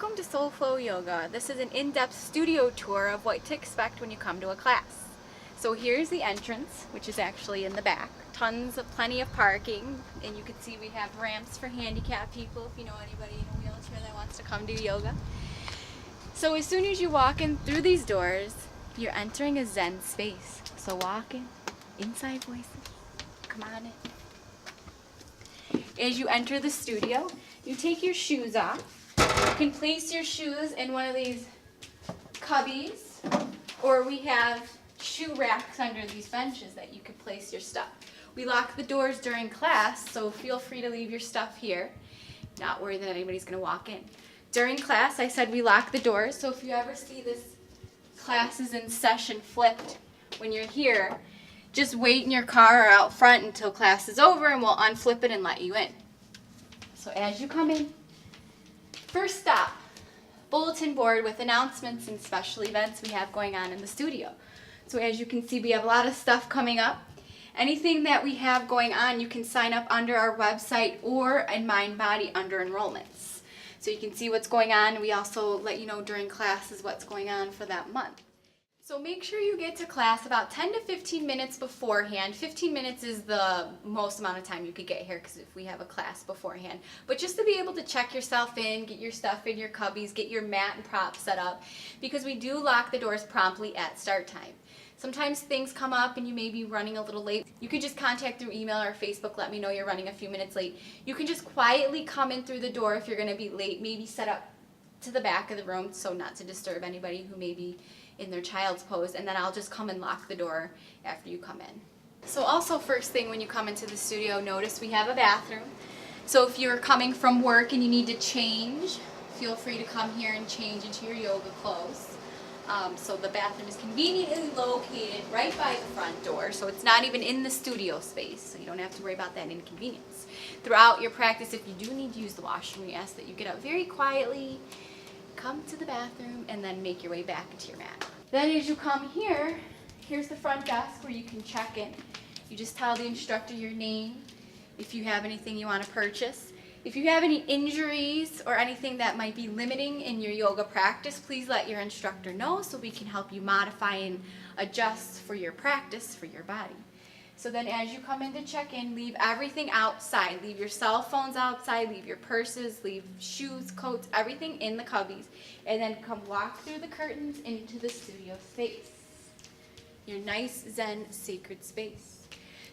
Welcome to Soul Flow Yoga. This is an in-depth studio tour of what to expect when you come to a class. So here's the entrance, which is actually in the back. Plenty of parking, and you can see we have ramps for handicapped people if you know anybody in a wheelchair that wants to come do yoga. So as soon as you walk in through these doors, you're entering a Zen space. So walk in, inside voices, come on in. As you enter the studio, you take your shoes off. You can place your shoes in one of these cubbies, or we have shoe racks under these benches that you can place your stuff. We lock the doors during class, so feel free to leave your stuff here. Not worried that anybody's going to walk in. During class, I said we lock the doors, so if you ever see this classes in session flipped when you're here, just wait in your car or out front until class is over and we'll unflip it and let you in. So as you come in, first stop, bulletin board with announcements and special events we have going on in the studio. So as you can see, we have a lot of stuff coming up. Anything that we have going on, you can sign up under our website or in MindBody under enrollments. So you can see what's going on. We also let you know during classes what's going on for that month. So make sure you get to class about 10 to 15 minutes beforehand. 15 minutes is the most amount of time you could get here because if we have a class beforehand. But just to be able to check yourself in, get your stuff in your cubbies, get your mat and props set up, because we do lock the doors promptly at start time. Sometimes things come up and you may be running a little late. You could just contact through email or Facebook, let me know you're running a few minutes late. You can just quietly come in through the door if you're going to be late, maybe set up to the back of the room so not to disturb anybody who may be in their child's pose, and then I'll just come and lock the door after you come in. So also first thing when you come into the studio, notice we have a bathroom. So if you're coming from work and you need to change, feel free to come here and change into your yoga clothes. So the bathroom is conveniently located right by the front door, so it's not even in the studio space, so you don't have to worry about that inconvenience. Throughout your practice, if you do need to use the washroom, we ask that you get up very quietly, come to the bathroom, and then make your way back into your mat. Then as you come here, here's the front desk where you can check in. You just tell the instructor your name, if you have anything you want to purchase. If you have any injuries or anything that might be limiting in your yoga practice, please let your instructor know so we can help you modify and adjust for your practice, for your body. So then as you come in to check in, leave everything outside. Leave your cell phones outside, leave your purses, leave shoes, coats, everything in the cubbies. And then come walk through the curtains into the studio space. Your nice Zen sacred space.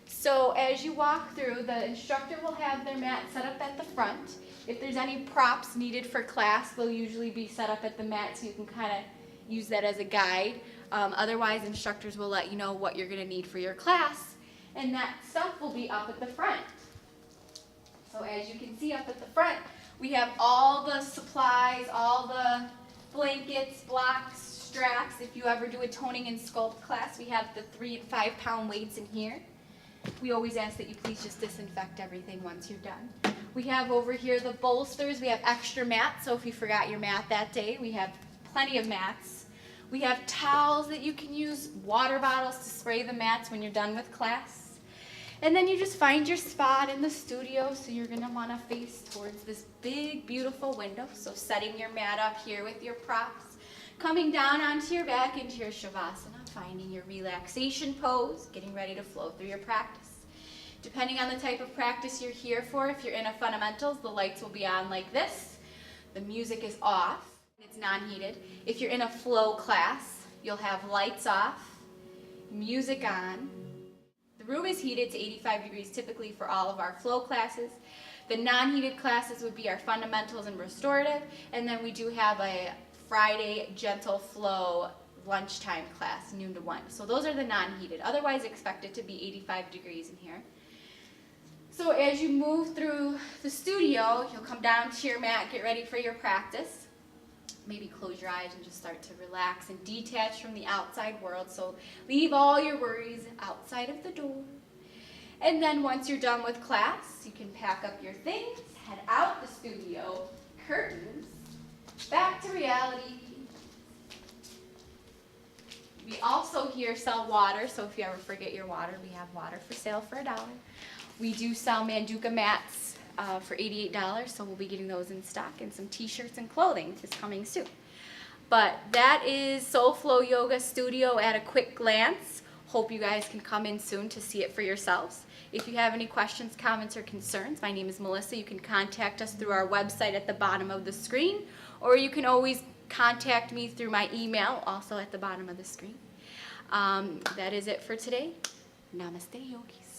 So as you walk through, the instructor will have their mat set up at the front. If there's any props needed for class, they'll usually be set up at the mat so you can kind of use that as a guide. Otherwise, instructors will let you know what you're going to need for your class. And that stuff will be up at the front. So as you can see up at the front, we have all the supplies, all the blankets, blocks, straps. If you ever do a toning and sculpt class, we have the 3 and 5 pound weights in here. We always ask that you please just disinfect everything once you're done. We have over here the bolsters. We have extra mats, so if you forgot your mat that day, we have plenty of mats. We have towels that you can use, water bottles to spray the mats when you're done with class. And then you just find your spot in the studio, so you're going to want to face towards this big, beautiful window. So setting your mat up here with your props, coming down onto your back into your Shavasana, finding your relaxation pose, getting ready to flow through your practice. Depending on the type of practice you're here for, if you're in a fundamentals, the lights will be on like this. The music is off. It's non-heated. If you're in a flow class, you'll have lights off, music on. The room is heated to 85 degrees typically for all of our flow classes. The non-heated classes would be our fundamentals and restorative, and then we do have a Friday gentle flow lunchtime class, noon to 1. So those are the non-heated. Otherwise expect it to be 85 degrees in here. So as you move through the studio, you'll come down to your mat, get ready for your practice. Maybe close your eyes and just start to relax and detach from the outside world. So leave all your worries outside of the door. And then once you're done with class, you can pack up your things, head out the studio, curtains, back to reality. We also here sell water, so if you ever forget your water, we have water for sale for $1. We do sell Manduka mats for $88, so we'll be getting those in stock, and some t-shirts and clothing is coming soon. But that is Soul Flow Yoga Studio at a quick glance. Hope you guys can come in soon to see it for yourselves. If you have any questions, comments, or concerns, my name is Melissa. You can contact us through our website at the bottom of the screen, or you can always contact me through my email, also at the bottom of the screen. That is it for today. Namaste, yogis.